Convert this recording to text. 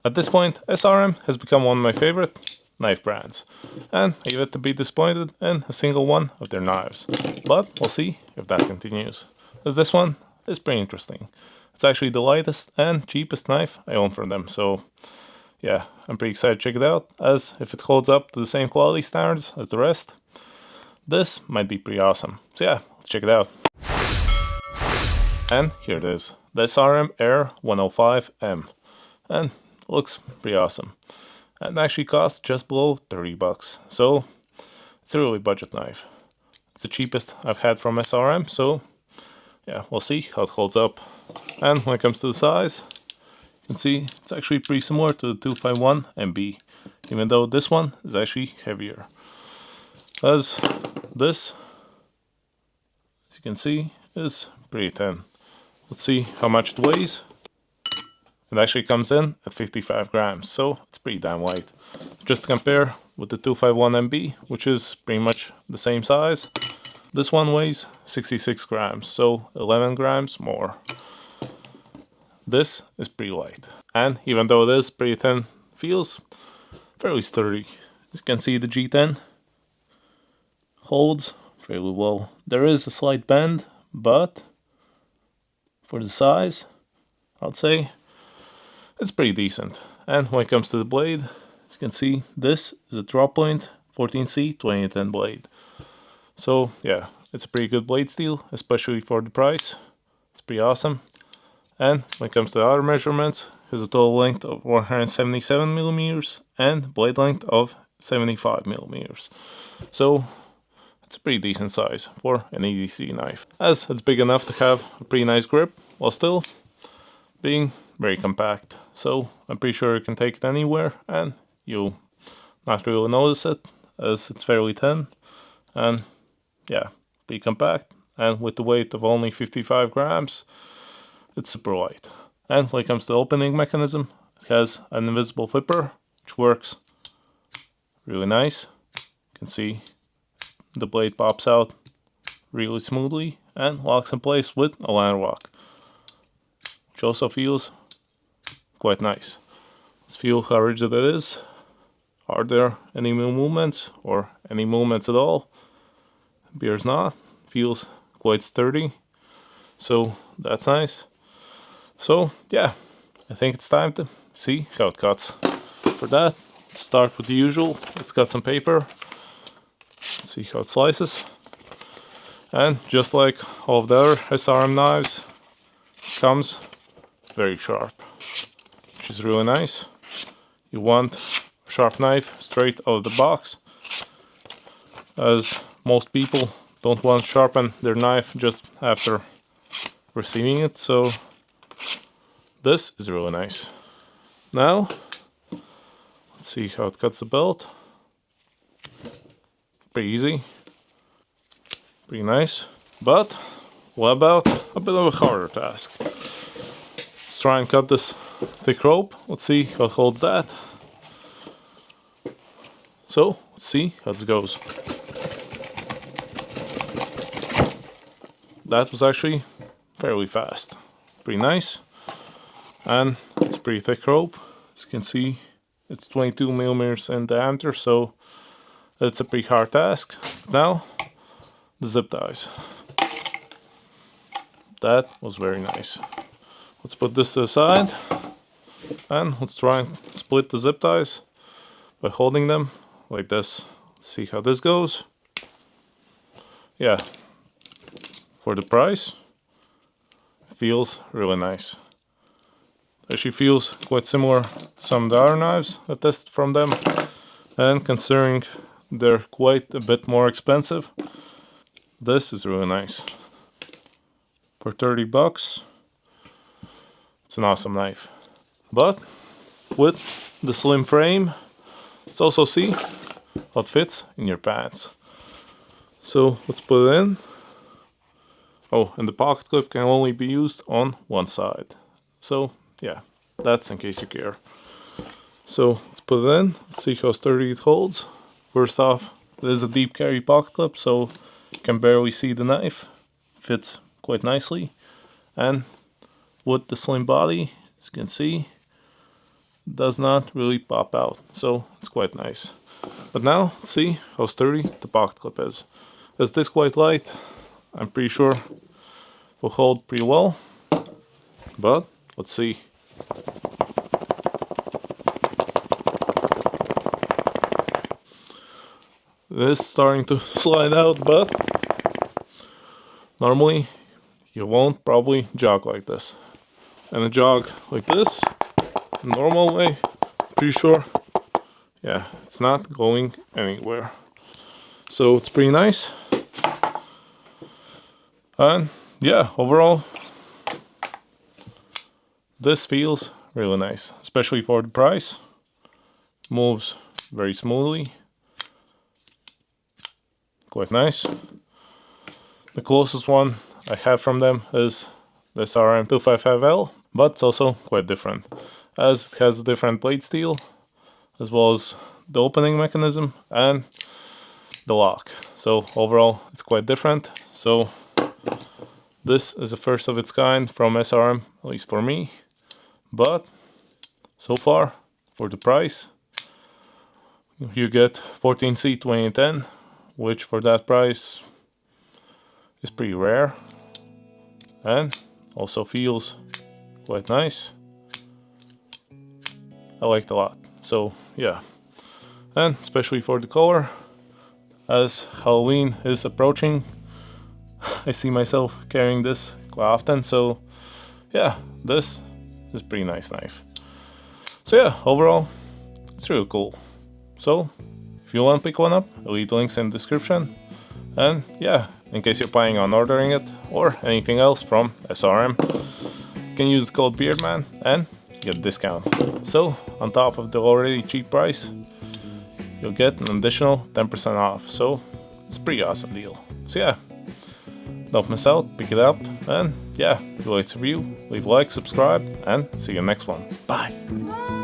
At this point, SRM has become one of my favorite knife brands, and I yet to be disappointed in a single one of their knives. But we'll see if that continues, as this one is pretty interesting. It's actually the lightest and cheapest knife I own from them, so yeah, I'm pretty excited to check it out, as if it holds up to the same quality standards as the rest, this might be pretty awesome. So yeah, let's check it out. And here it is, the SRM AIR 105M, and looks pretty awesome. And actually costs just below 30 bucks, so it's a really budget knife. It's the cheapest I've had from SRM, so yeah, we'll see how it holds up. And when it comes to the size, you can see it's actually pretty similar to the 251 MB, even though this one is actually heavier. As this, as you can see, is pretty thin. Let's see how much it weighs. It actually comes in at 55 grams, so it's pretty damn light. Just to compare with the 251 MB, which is pretty much the same size, this one weighs 66 grams, so 11 grams more. This is pretty light, and even though it is pretty thin, feels fairly sturdy. As you can see, the G10 holds fairly well. There is a slight bend, but for the size, I'd say it's pretty decent. And when it comes to the blade, as you can see, this is a drop point 14C 2010 blade. So yeah, it's a pretty good blade steel, especially for the price. It's pretty awesome. And when it comes to the other measurements, it has a total length of 177 millimeters and blade length of 75 millimeters. So it's a pretty decent size for an EDC knife, as it's big enough to have a pretty nice grip while still being very compact. So I'm pretty sure you can take it anywhere and you'll not really notice it, as it's fairly thin and yeah, pretty compact. And with the weight of only 55 grams, it's super light. And when it comes to the opening mechanism, it has an invisible flipper, which works really nice. You can see the blade pops out really smoothly and locks in place with a line lock, which also feels quite nice. Let's feel how rigid it is. Are there any movements or any movements at all? Appears not. Feels quite sturdy, so that's nice. So yeah, I think it's time to see how it cuts. For that, let's start with the usual. Let's cut some paper. Let's see how it slices. And just like all of the other SRM knives, it comes very sharp, which is really nice. You want a sharp knife straight out of the box, as most people don't want to sharpen their knife just after receiving it, so this is really nice. Now, let's see how it cuts the belt. Pretty easy, pretty nice. But what about a bit of a harder task? Let's try and cut this thick rope. Let's see how it holds that. So let's see how this goes. That was actually fairly fast. Pretty nice. And it's a pretty thick rope. As you can see, it's 22 millimeters in diameter, so it's a pretty hard task. Now, the zip ties. That was very nice. Let's put this to the side and let's try and split the zip ties by holding them like this. Let's see how this goes. Yeah, for the price, it feels really nice. Actually feels quite similar to some of the other knives I tested from them, and considering they're quite a bit more expensive, this is really nice. For 30 bucks, it's an awesome knife. But with the slim frame, let's also see how it fits in your pants. So let's put it in. Oh, and the pocket clip can only be used on one side. So yeah, that's in case you care. So let's put it in, let's see how sturdy it holds. First off, it is a deep carry pocket clip, so you can barely see the knife. Fits quite nicely. And with the slim body, as you can see, does not really pop out, so it's quite nice. But now, let's see how sturdy the pocket clip is. As this quite light, I'm pretty sure will hold pretty well, but let's see. It is starting to slide out, but normally you won't probably jog like this. And a jog like this, normal way, pretty sure, yeah, it's not going anywhere. So it's pretty nice. And yeah, overall, this feels really nice, especially for the price. Moves very smoothly. Quite nice. The closest one I have from them is the SRM 255L, but it's also quite different, as it has a different blade steel, as well as the opening mechanism and the lock. So overall, it's quite different. So this is the first of its kind from SRM, at least for me. But so far, for the price, you get 14C 2010, which for that price is pretty rare and also feels quite nice. I like it a lot. So yeah, and especially for the color, as Halloween is approaching, I see myself carrying this quite often. So yeah, this is a pretty nice knife. So yeah, overall, it's really cool. So if you want to pick one up, I'll leave the links in the description. And yeah, in case you're planning on ordering it or anything else from SRM, you can use the code Beardman and get a discount. So on top of the already cheap price, you'll get an additional 10% off. So it's a pretty awesome deal. So yeah, don't miss out, pick it up, and yeah, if you like this review, leave a like, subscribe, and see you next one. Bye!